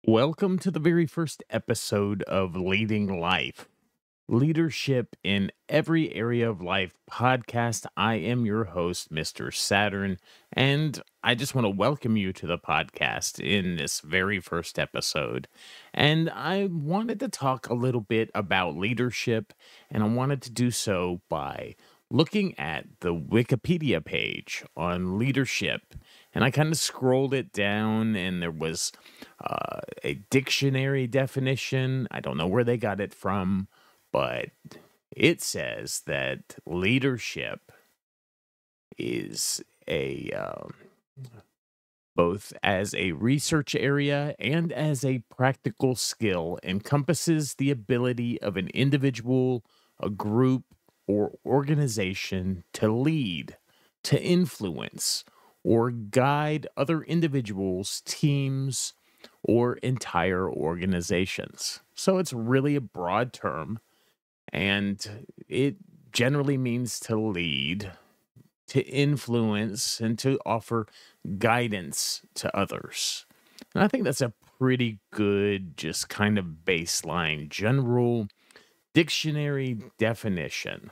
Welcome to the very first episode of Leading Life, Leadership in Every Area of Life podcast. I am your host, Mr. Saturn, and I just want to welcome you to the podcast in this very first episode. And I wanted to talk a little bit about leadership, and I wanted to do so by looking at the Wikipedia page on leadership. And I kind of scrolled it down, and there was a dictionary definition. I don't know where they got it from, but it says that leadership is a both as a research area and as a practical skill, encompasses the ability of an individual, a group, or organization to lead, to influence, or guide other individuals, teams, or entire organizations. So it's really a broad term, and it generally means to lead, to influence, and to offer guidance to others. And I think that's a pretty good, just kind of baseline, general dictionary definition.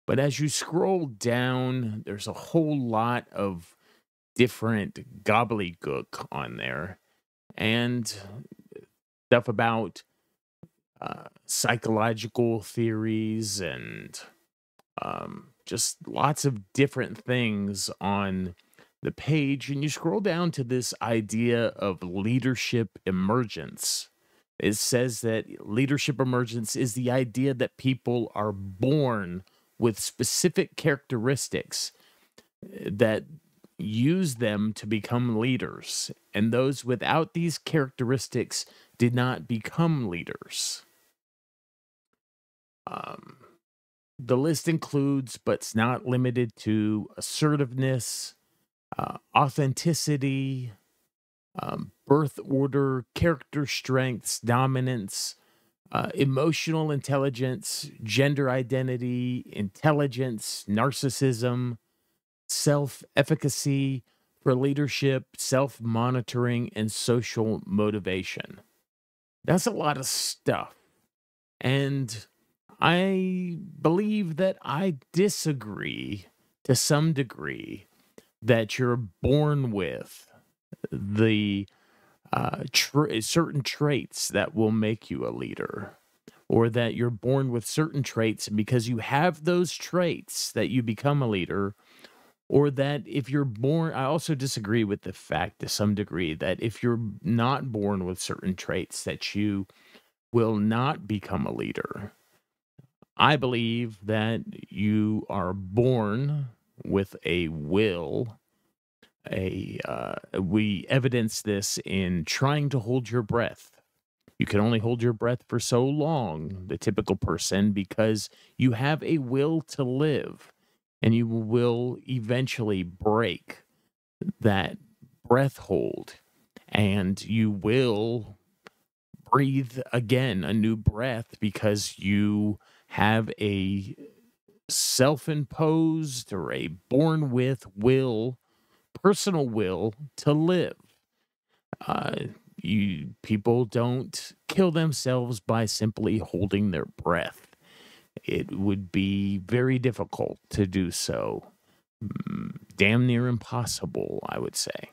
But as you scroll down, there's a whole lot of different gobbledygook on there, and stuff about psychological theories and just lots of different things on the page. And you scroll down to this idea of leadership emergence. It says that leadership emergence is the idea that people are born with specific characteristics that use them to become leaders, and those without these characteristics did not become leaders. Um, the list includes, but it's not limited to, assertiveness, authenticity, birth order, character strengths, dominance, emotional intelligence, gender identity, intelligence, narcissism, self-efficacy for leadership, self-monitoring, and social motivation. That's a lot of stuff. And I believe that I disagree to some degree that you're born with the certain traits that will make you a leader, or that you're born with certain traits, and because you have those traits that you become a leader. Or that if you're born, I also disagree with the fact to some degree that if you're not born with certain traits, that you will not become a leader. I believe that you are born with a will. We evidence this in trying to hold your breath. You can only hold your breath for so long, the typical person, because you have a will to live, and you will eventually break that breath hold, and you will breathe again a new breath because you have a self-imposed or a born with will, personal will to live. uh you people don't kill themselves by simply holding their breath. It would be very difficult to do so. Damn near impossible, I would say.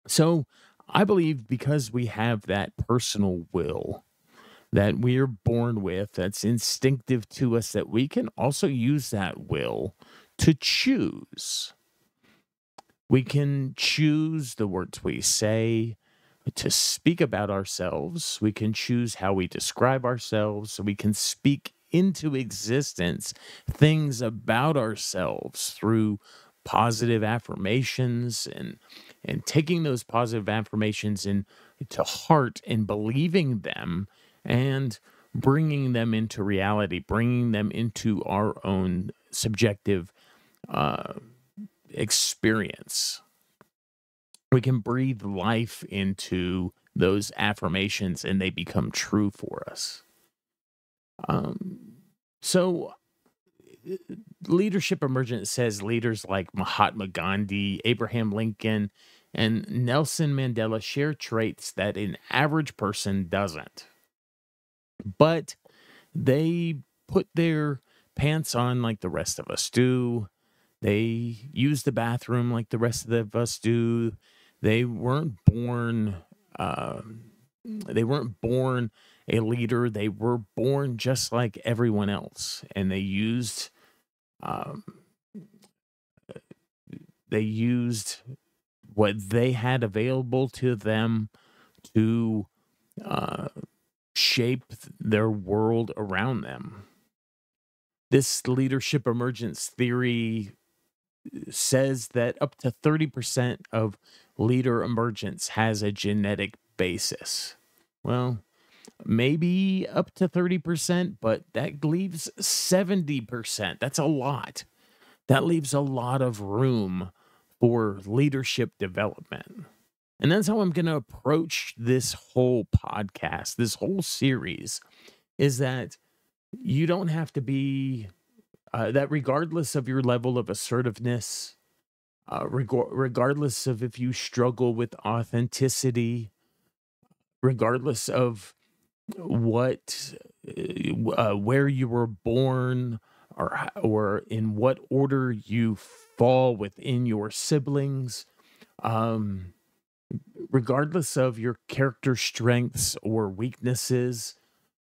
So I believe because we have that personal will that we are born with, that's instinctive to us, that we can also use that will to choose. We can choose the words we say, to speak about ourselves. We can choose how we describe ourselves. So we can speak into existence things about ourselves through positive affirmations, and taking those positive affirmations to heart and believing them, and bringing them into reality, bringing them into our own subjective uh, experience. We can breathe life into those affirmations, and they become true for us. So leadership emergence says leaders like Mahatma Gandhi, Abraham Lincoln, And Nelson Mandela shared traits that an average person doesn't. But they put their pants on like the rest of us do. They use the bathroom like the rest of us do. They weren't born. They weren't born a leader. They were born just like everyone else, and um, they used what they had available to them to uh, shape their world around them. This leadership emergence theory says that up to 30% of leader emergence has a genetic basis. Well, maybe up to 30%, but that leaves 70%. That's a lot. That leaves a lot of room for leadership development. And that's how I'm going to approach this whole podcast, this whole series, is that you don't have to be, that regardless of your level of assertiveness, regardless of if you struggle with authenticity, regardless of what, where you were born, or in what order you fall within your siblings, um, regardless of your character strengths or weaknesses,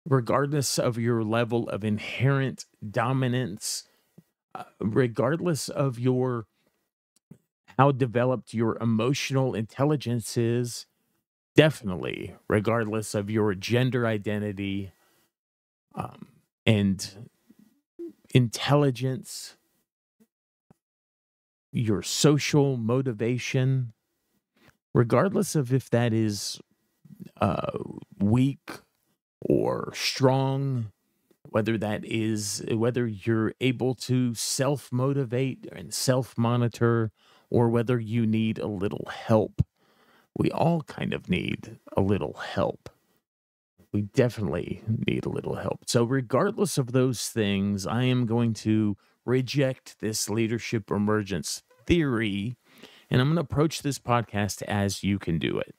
regardless of your level of inherent dominance, regardless of your how developed your emotional intelligence is, definitely, regardless of your gender identity, um, and intelligence, your social motivation, regardless of if that is uh, weak or strong, whether you're able to self motivate and self monitor, or whether you need a little help. We all kind of need a little help. We definitely need a little help. So, regardless of those things, I am going to reject this leadership emergence theory, and I'm going to approach this podcast as you can do it.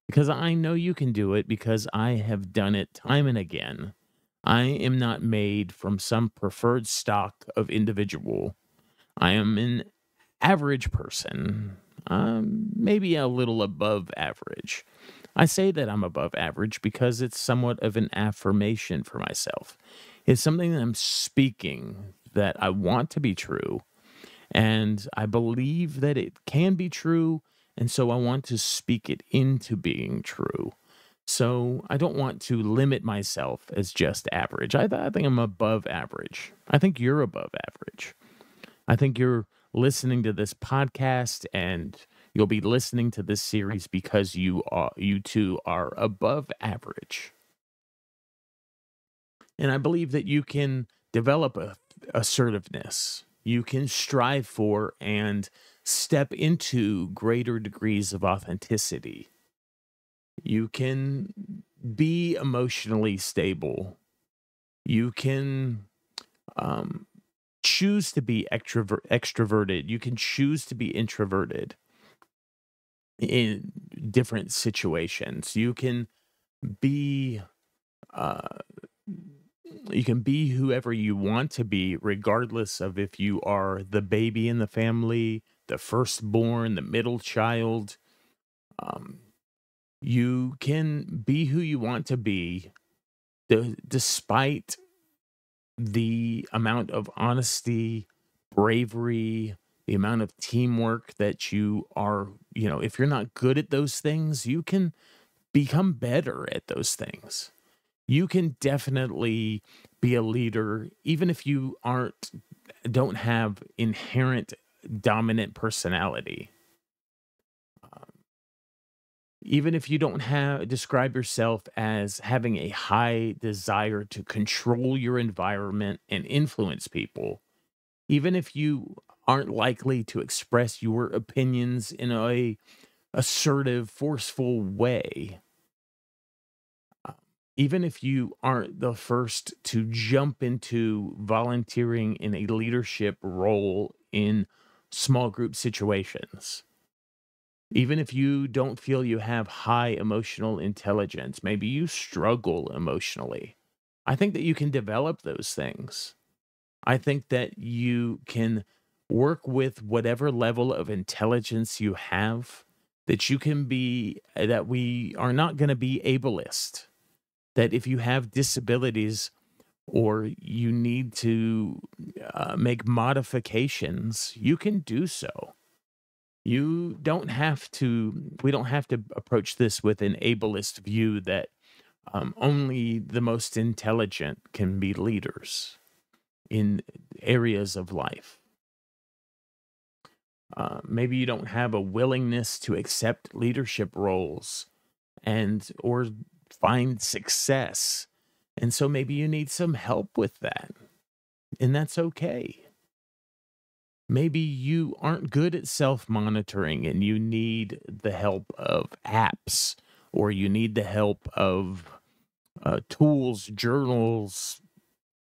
Because I know you can do it because I have done it time and again. I am not made from some preferred stock of individual. I am an average person, maybe a little above average. I say that I'm above average because it's somewhat of an affirmation for myself. It's something that I'm speaking that I want to be true, and I believe that it can be true, and so I want to speak it into being true. So I don't want to limit myself as just average. I think I'm above average. I think you're above average. I think you're listening to this podcast, and you'll be listening to this series because you too are above average. And I believe that you can develop assertiveness. You can strive for and step into greater degrees of authenticity. You can be emotionally stable. You can um, choose to be extroverted. You can choose to be introverted in different situations. Be uh, you can be whoever you want to be, regardless of if you are the baby in the family, the firstborn, the middle child. Um, you can be who you want to be, despite the amount of honesty, bravery, the amount of teamwork that if you're not good at those things, you can become better at those things. You can definitely be a leader, even if you don't have inherent dominant personality. Even if you don't describe yourself as having a high desire to control your environment and influence people, even if you aren't likely to express your opinions in a assertive, forceful way, uh, even if you aren't the first to jump into volunteering in a leadership role in small group situations, Even if you don't feel you have high emotional intelligence, maybe you struggle emotionally. I think that you can develop those things. I think that you can work with whatever level of intelligence you have, that you can be, that we are not going to be ableist. That if you have disabilities or you need to make modifications, you can do so. You don't have to, we don't have to approach this with an ableist view that only the most intelligent can be leaders in areas of life. Maybe you don't have a willingness to accept leadership roles and or find success. And so maybe you need some help with that. And that's okay. Maybe you aren't good at self-monitoring and you need the help of apps, or you need the help of tools, journals.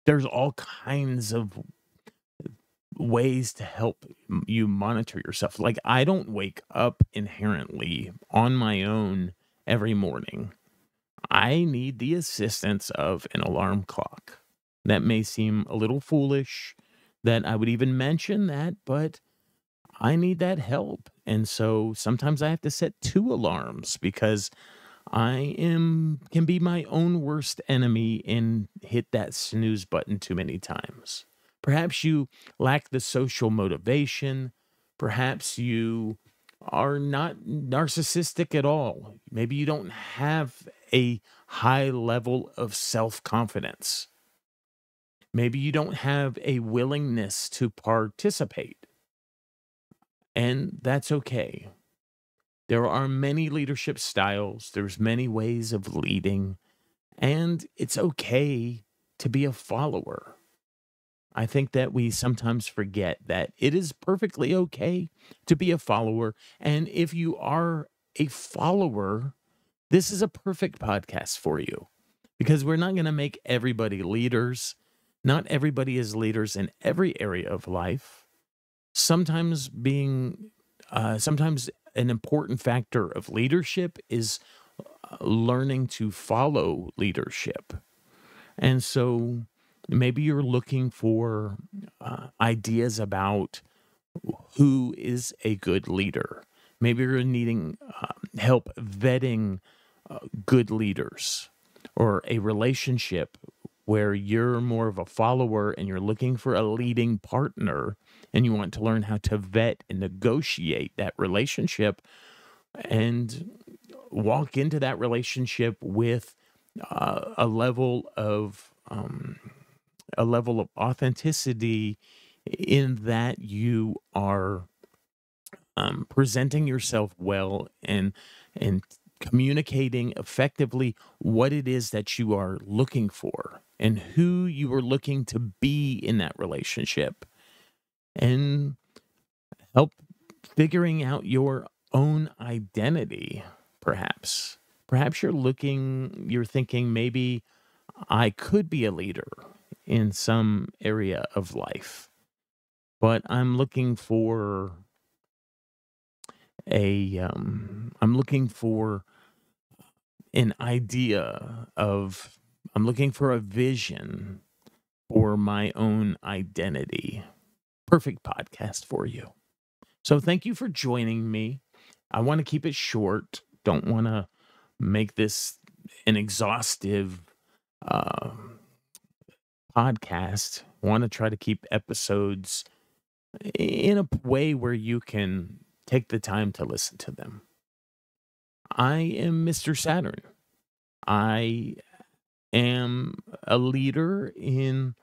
There's all kinds of ways to help you monitor yourself. Like, I don't wake up inherently on my own every morning. I need the assistance of an alarm clock. That may seem a little foolish that I would even mention that, but I need that help. And so sometimes I have to set two alarms because I am can be my own worst enemy and hit that snooze button too many times. Perhaps you lack the social motivation. Perhaps you are not narcissistic at all. Maybe you don't have a high level of self-confidence. Maybe you don't have a willingness to participate, and that's okay. There are many leadership styles, there's many ways of leading, and it's okay to be a follower. I think that we sometimes forget that it is perfectly okay to be a follower, and if you are a follower, this is a perfect podcast for you because we're not going to make everybody leaders. Not everybody is leaders in every area of life. Sometimes an important factor of leadership is learning to follow leadership. And so maybe you're looking for ideas about who is a good leader. Maybe you're needing help vetting good leaders, or a relationship where you're more of a follower and you're looking for a leading partner and you want to learn how to vet and negotiate that relationship and walk into that relationship with a level of authenticity in that you are presenting yourself well and communicating effectively what it is that you are looking for and who you are looking to be in that relationship, and help figuring out your own identity. Perhaps you're thinking, maybe I could be a leader in some area of life, but I'm looking for an idea of I'm looking for a vision for my own identity. Perfect podcast for you. So thank you for joining me. I want to keep it short. Don't want to make this an exhaustive uh, podcast. Want to try to keep episodes in a way where you can take the time to listen to them. I am Mr. Saturn. I am a leader in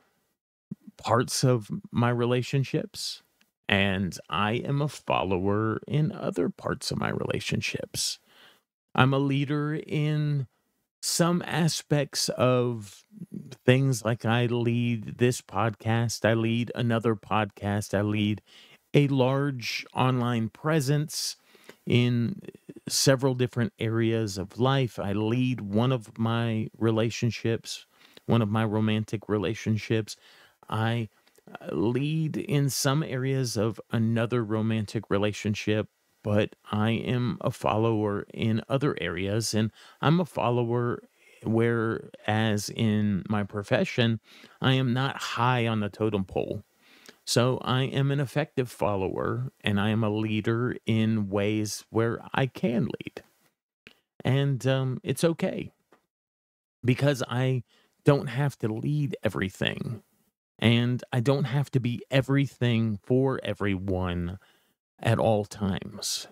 parts of my relationships, and I am a follower in other parts of my relationships. I'm a leader in some aspects of things, like I lead this podcast, I lead another podcast, I lead a large online presence in several different areas of life. I lead one of my relationships, one of my romantic relationships. I lead in some areas of another romantic relationship, but I am a follower in other areas, and I'm a follower whereas in my profession, I am not high on the totem pole. So I am an effective follower and I am a leader in ways where I can lead. And it's okay because I don't have to lead everything and I don't have to be everything for everyone at all times.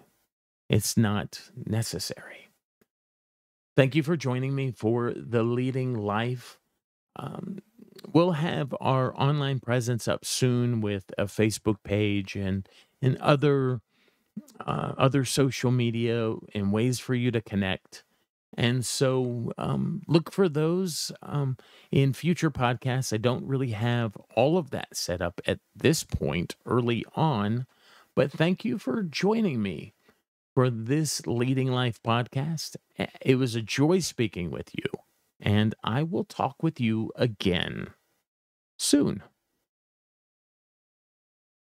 It's not necessary. Thank you for joining me for the Leading Life. Um, we'll have our online presence up soon with a Facebook page and other social media and ways for you to connect. And so look for those in future podcasts. I don't really have all of that set up at this point early on, but thank you for joining me for this Leading Life podcast. It was a joy speaking with you, and I will talk with you again soon.